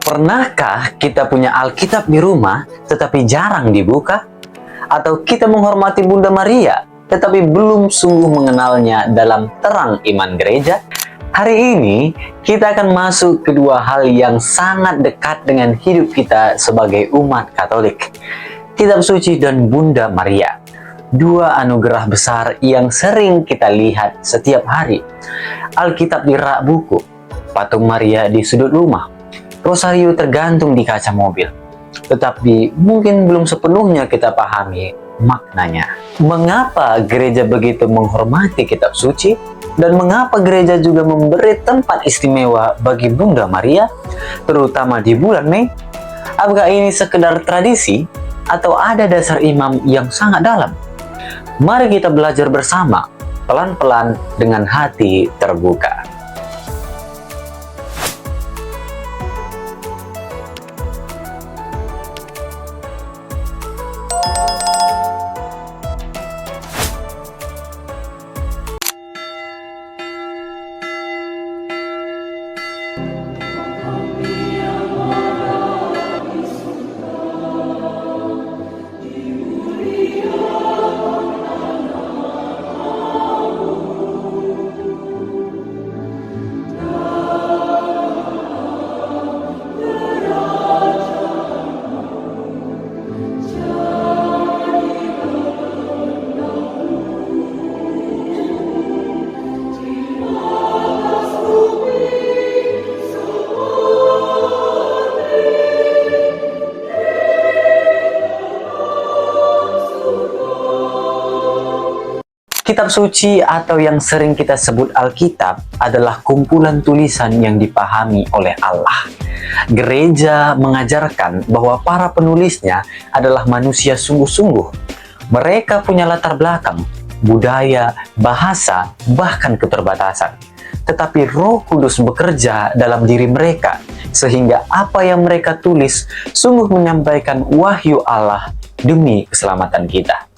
Pernahkah kita punya Alkitab di rumah tetapi jarang dibuka? Atau kita menghormati Bunda Maria tetapi belum sungguh mengenalnya dalam terang iman gereja? Hari ini kita akan masuk ke dua hal yang sangat dekat dengan hidup kita sebagai umat Katolik. Kitab Suci dan Bunda Maria. Dua anugerah besar yang sering kita lihat setiap hari. Alkitab di rak buku, patung Maria di sudut rumah, rosario tergantung di kaca mobil. Tetapi mungkin belum sepenuhnya kita pahami maknanya. Mengapa gereja begitu menghormati kitab suci? Dan mengapa gereja juga memberi tempat istimewa bagi Bunda Maria, terutama di bulan Mei? Apakah ini sekedar tradisi atau ada dasar imam yang sangat dalam? Mari kita belajar bersama, pelan-pelan dengan hati terbuka. Kitab suci atau yang sering kita sebut Alkitab adalah kumpulan tulisan yang dipahami oleh Allah. Gereja mengajarkan bahwa para penulisnya adalah manusia sungguh-sungguh. Mereka punya latar belakang, budaya, bahasa, bahkan keterbatasan. Tetapi Roh Kudus bekerja dalam diri mereka, sehingga apa yang mereka tulis sungguh menyampaikan wahyu Allah demi keselamatan kita.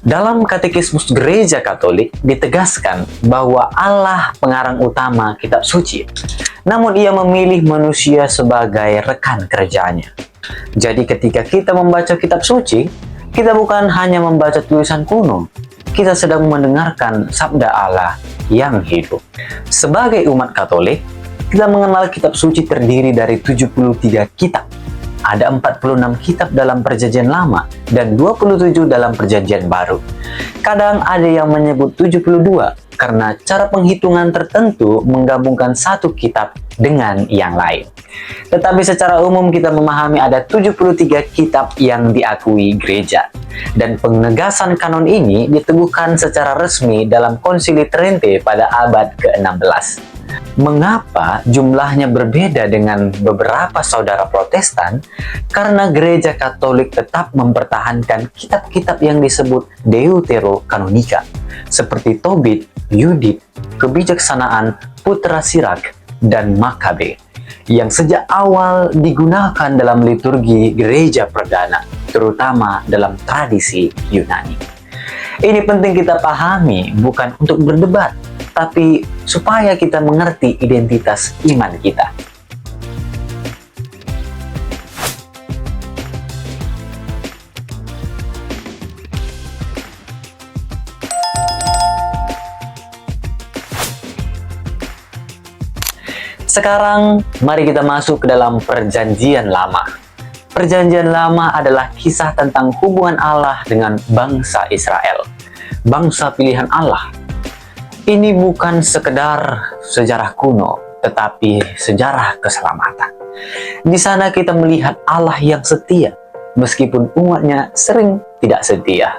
Dalam Katekismus Gereja Katolik ditegaskan bahwa Allah pengarang utama kitab suci, namun ia memilih manusia sebagai rekan kerjanya. Jadi ketika kita membaca kitab suci, kita bukan hanya membaca tulisan kuno, kita sedang mendengarkan sabda Allah yang hidup. Sebagai umat Katolik, kita mengenal kitab suci terdiri dari 73 kitab. Ada 46 kitab dalam Perjanjian Lama dan 27 dalam Perjanjian Baru. Kadang ada yang menyebut 72 karena cara penghitungan tertentu menggabungkan satu kitab dengan yang lain. Tetapi secara umum kita memahami ada 73 kitab yang diakui gereja. Dan penegasan kanon ini diteguhkan secara resmi dalam Konsili Trente pada abad ke-16. Mengapa jumlahnya berbeda dengan beberapa saudara Protestan? Karena gereja Katolik tetap mempertahankan kitab-kitab yang disebut Deuterokanonika, seperti Tobit, Yudit, Kebijaksanaan, Putra Sirak, dan Makabe, yang sejak awal digunakan dalam liturgi gereja perdana, terutama dalam tradisi Yunani. Ini penting kita pahami, bukan untuk berdebat, tapi supaya kita mengerti identitas iman kita. Sekarang, mari kita masuk ke dalam Perjanjian Lama. Perjanjian Lama adalah kisah tentang hubungan Allah dengan bangsa Israel, bangsa pilihan Allah. Ini bukan sekedar sejarah kuno, tetapi sejarah keselamatan. Di sana kita melihat Allah yang setia, meskipun umatnya sering tidak setia.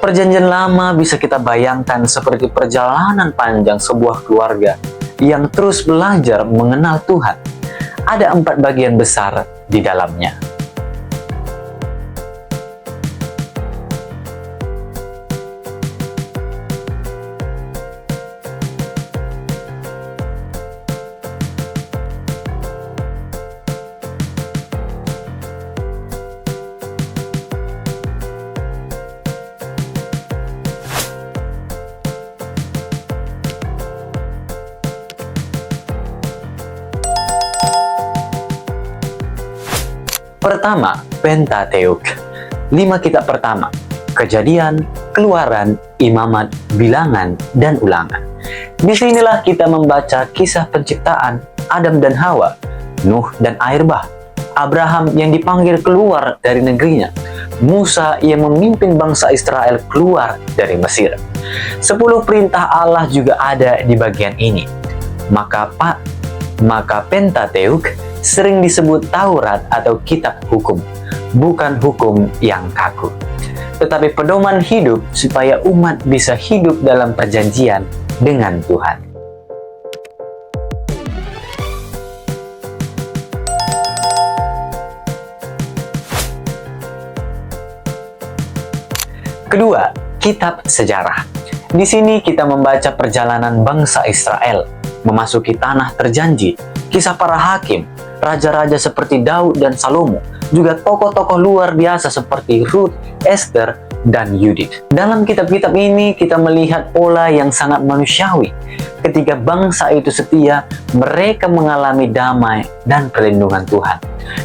Perjanjian Lama bisa kita bayangkan seperti perjalanan panjang sebuah keluarga yang terus belajar mengenal Tuhan. Ada 4 bagian besar di dalamnya. Pertama, Pentateuch. 5 kitab pertama: Kejadian, Keluaran, Imamat, Bilangan, dan Ulangan. Disinilah kita membaca kisah penciptaan Adam dan Hawa, Nuh dan air bah, Abraham yang dipanggil keluar dari negerinya, Musa yang memimpin bangsa Israel keluar dari Mesir. 10 perintah Allah juga ada di bagian ini. Maka Pentateuch sering disebut Taurat atau kitab hukum, bukan hukum yang kaku, tetapi pedoman hidup supaya umat bisa hidup dalam perjanjian dengan Tuhan. Kedua, kitab sejarah. Di sini kita membaca perjalanan bangsa Israel memasuki tanah terjanji, kisah para hakim, raja-raja seperti Daud dan Salomo, juga tokoh-tokoh luar biasa seperti Ruth, Esther, dan Yudit. Dalam kitab-kitab ini kita melihat pola yang sangat manusiawi. Ketika bangsa itu setia, mereka mengalami damai dan perlindungan Tuhan.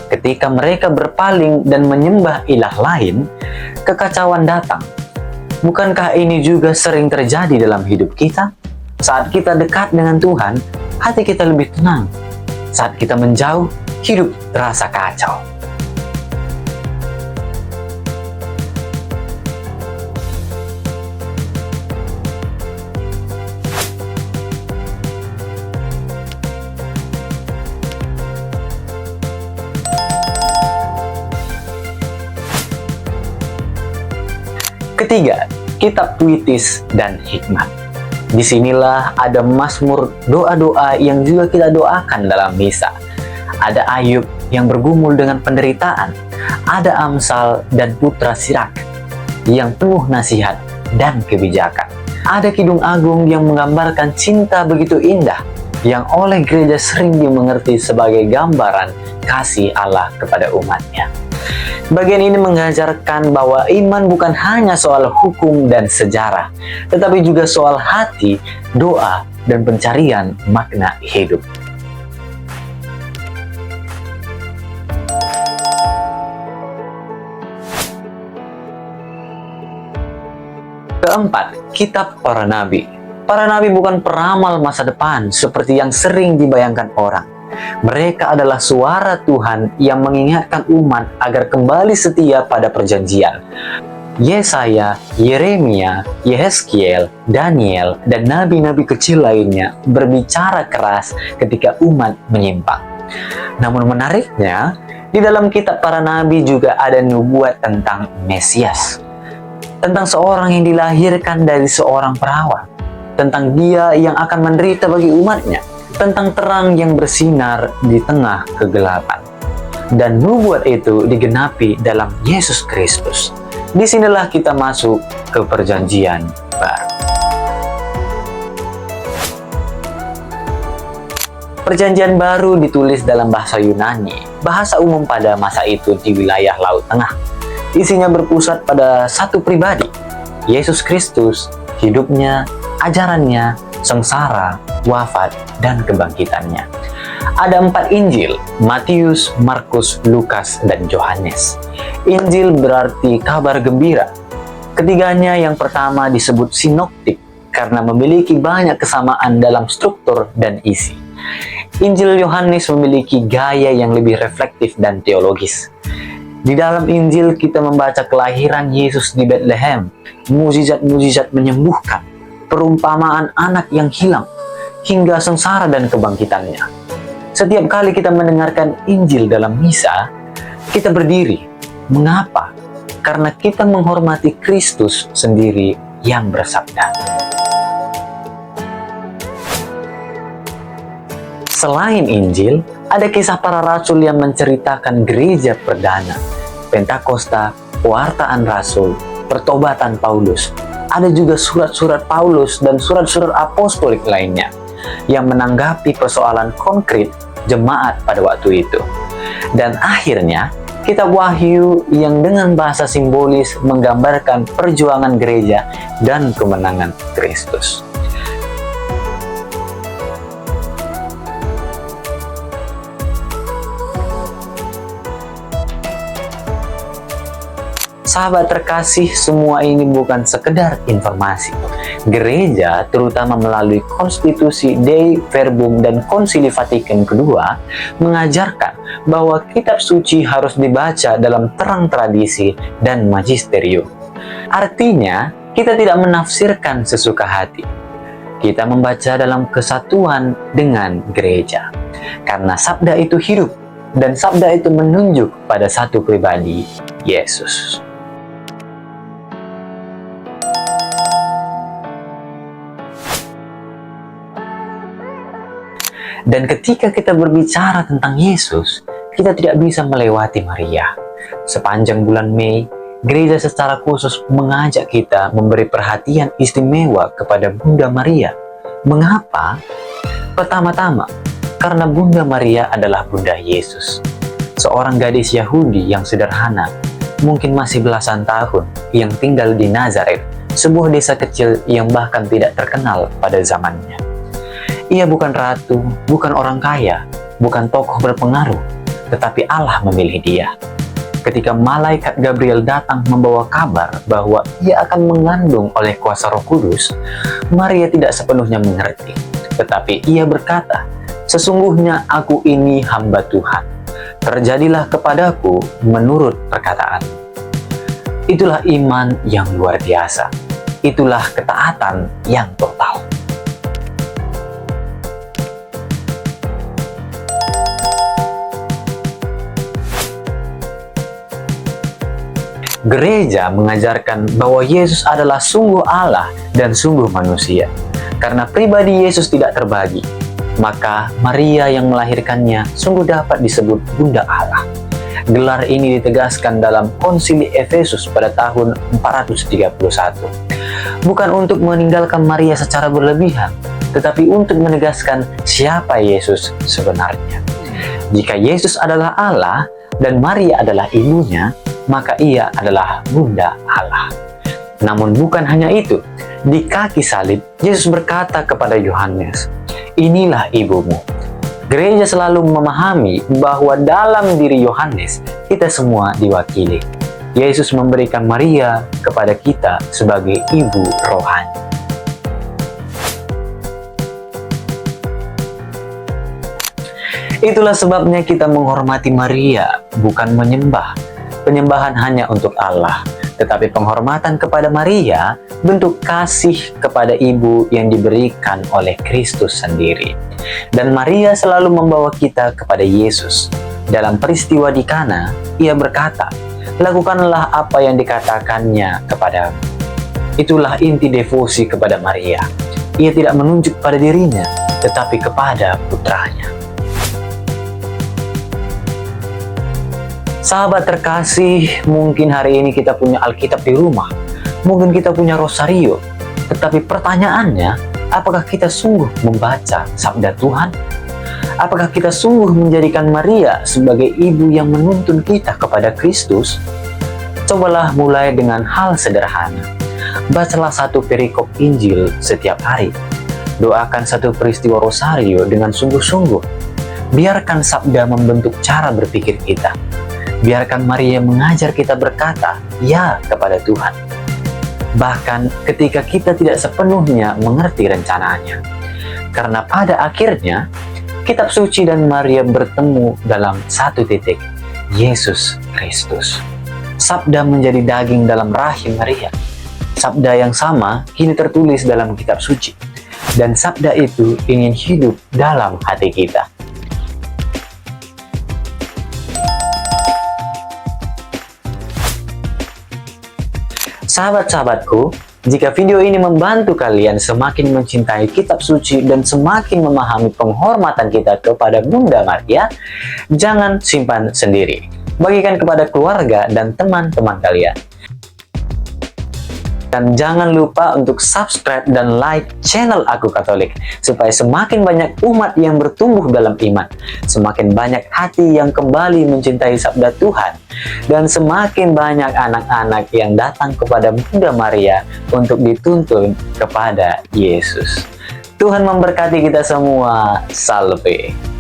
Ketika mereka berpaling dan menyembah ilah lain, kekacauan datang. Bukankah ini juga sering terjadi dalam hidup kita? Saat kita dekat dengan Tuhan, hati kita lebih tenang. Saat kita menjauh, hidup terasa kacau. Ketiga, kitab puitis dan hikmat. Disinilah ada mazmur, doa-doa yang juga kita doakan dalam misa. Ada Ayub yang bergumul dengan penderitaan. Ada Amsal dan Putra Sirak yang penuh nasihat dan kebijakan. Ada Kidung Agung yang menggambarkan cinta begitu indah yang oleh gereja sering dimengerti sebagai gambaran kasih Allah kepada umatnya. Bagian ini mengajarkan bahwa iman bukan hanya soal hukum dan sejarah, tetapi juga soal hati, doa, dan pencarian makna hidup. Keempat, kitab para nabi. Para nabi bukan peramal masa depan seperti yang sering dibayangkan orang. Mereka adalah suara Tuhan yang mengingatkan umat agar kembali setia pada perjanjian. Yesaya, Yeremia, Yehezkiel, Daniel, dan nabi-nabi kecil lainnya berbicara keras ketika umat menyimpang. Namun menariknya, di dalam kitab para nabi juga ada nubuat tentang Mesias, tentang seorang yang dilahirkan dari seorang perawan, tentang dia yang akan menderita bagi umatnya, tentang terang yang bersinar di tengah kegelapan. Dan nubuat itu digenapi dalam Yesus Kristus. Disinilah kita masuk ke perjanjian baru. Perjanjian baru ditulis dalam bahasa Yunani, bahasa umum pada masa itu di wilayah Laut Tengah. Isinya berpusat pada satu pribadi, Yesus Kristus, hidupnya, ajarannya, sengsara, wafat, dan kebangkitannya. Ada 4 Injil, Matius, Markus, Lukas, dan Yohanes. Injil berarti kabar gembira. Ketiganya yang pertama disebut sinoptik karena memiliki banyak kesamaan dalam struktur dan isi. Injil Yohanes memiliki gaya yang lebih reflektif dan teologis. Di dalam Injil kita membaca kelahiran Yesus di Bethlehem, mukjizat-mukjizat menyembuhkan, perumpamaan anak yang hilang, hingga sengsara dan kebangkitannya. Setiap kali kita mendengarkan Injil dalam misa, kita berdiri. Mengapa? Karena kita menghormati Kristus sendiri yang bersabda. Selain Injil, ada kisah para rasul yang menceritakan gereja perdana, Pentakosta, pewartaan rasul, pertobatan Paulus. Ada juga surat-surat Paulus dan surat-surat apostolik lainnya yang menanggapi persoalan konkret jemaat pada waktu itu. Dan akhirnya, kitab Wahyu yang dengan bahasa simbolis menggambarkan perjuangan gereja dan kemenangan Kristus. Sahabat terkasih, semua ini bukan sekedar informasi. Gereja, terutama melalui konstitusi Dei Verbum dan Konsili Vatikan kedua, mengajarkan bahwa kitab suci harus dibaca dalam terang tradisi dan magisterium. Artinya, kita tidak menafsirkan sesuka hati. Kita membaca dalam kesatuan dengan gereja. Karena sabda itu hidup, dan sabda itu menunjuk pada satu pribadi, Yesus. Dan ketika kita berbicara tentang Yesus, kita tidak bisa melewati Maria. Sepanjang bulan Mei, gereja secara khusus mengajak kita memberi perhatian istimewa kepada Bunda Maria. Mengapa? Pertama-tama, karena Bunda Maria adalah Bunda Yesus. Seorang gadis Yahudi yang sederhana, mungkin masih belasan tahun, yang tinggal di Nazaret, sebuah desa kecil yang bahkan tidak terkenal pada zamannya. Ia bukan ratu, bukan orang kaya, bukan tokoh berpengaruh, tetapi Allah memilih dia. Ketika malaikat Gabriel datang membawa kabar bahwa ia akan mengandung oleh kuasa Roh Kudus, Maria tidak sepenuhnya mengerti. Tetapi ia berkata, "Sesungguhnya aku ini hamba Tuhan. Terjadilah kepadaku menurut perkataan." Itulah iman yang luar biasa. Itulah ketaatan yang total. Gereja mengajarkan bahwa Yesus adalah sungguh Allah dan sungguh manusia. Karena pribadi Yesus tidak terbagi, maka Maria yang melahirkannya sungguh dapat disebut Bunda Allah. Gelar ini ditegaskan dalam Konsili Efesus pada tahun 431. Bukan untuk meninggalkan Maria secara berlebihan, tetapi untuk menegaskan siapa Yesus sebenarnya. Jika Yesus adalah Allah dan Maria adalah ibunya, maka ia adalah Bunda Allah. Namun bukan hanya itu. Di kaki salib, Yesus berkata kepada Yohanes, "Inilah ibumu." Gereja selalu memahami bahwa dalam diri Yohanes, kita semua diwakili. Yesus memberikan Maria kepada kita sebagai ibu rohani. Itulah sebabnya kita menghormati Maria, bukan menyembah. Penyembahan hanya untuk Allah, tetapi penghormatan kepada Maria bentuk kasih kepada ibu yang diberikan oleh Kristus sendiri. Dan Maria selalu membawa kita kepada Yesus. Dalam peristiwa di Kana, ia berkata, "Lakukanlah apa yang dikatakannya kepadamu." Itulah inti devosi kepada Maria. Ia tidak menunjuk pada dirinya, tetapi kepada putranya. Sahabat terkasih, mungkin hari ini kita punya Alkitab di rumah, mungkin kita punya rosario, tetapi pertanyaannya, apakah kita sungguh membaca sabda Tuhan? Apakah kita sungguh menjadikan Maria sebagai ibu yang menuntun kita kepada Kristus? Cobalah mulai dengan hal sederhana. Bacalah satu perikop Injil setiap hari. Doakan satu peristiwa rosario dengan sungguh-sungguh. Biarkan sabda membentuk cara berpikir kita. Biarkan Maria mengajar kita berkata ya kepada Tuhan. Bahkan ketika kita tidak sepenuhnya mengerti rencananya. Karena pada akhirnya, kitab suci dan Maria bertemu dalam satu titik, Yesus Kristus. Sabda menjadi daging dalam rahim Maria. Sabda yang sama kini tertulis dalam kitab suci. Dan sabda itu ingin hidup dalam hati kita. Sahabat-sahabatku, jika video ini membantu kalian semakin mencintai kitab suci dan semakin memahami penghormatan kita kepada Bunda Maria, jangan simpan sendiri. Bagikan kepada keluarga dan teman-teman kalian. Dan jangan lupa untuk subscribe dan like channel Aku Katolik, supaya semakin banyak umat yang bertumbuh dalam iman, semakin banyak hati yang kembali mencintai sabda Tuhan, dan semakin banyak anak-anak yang datang kepada Bunda Maria untuk dituntun kepada Yesus. Tuhan memberkati kita semua. Salve.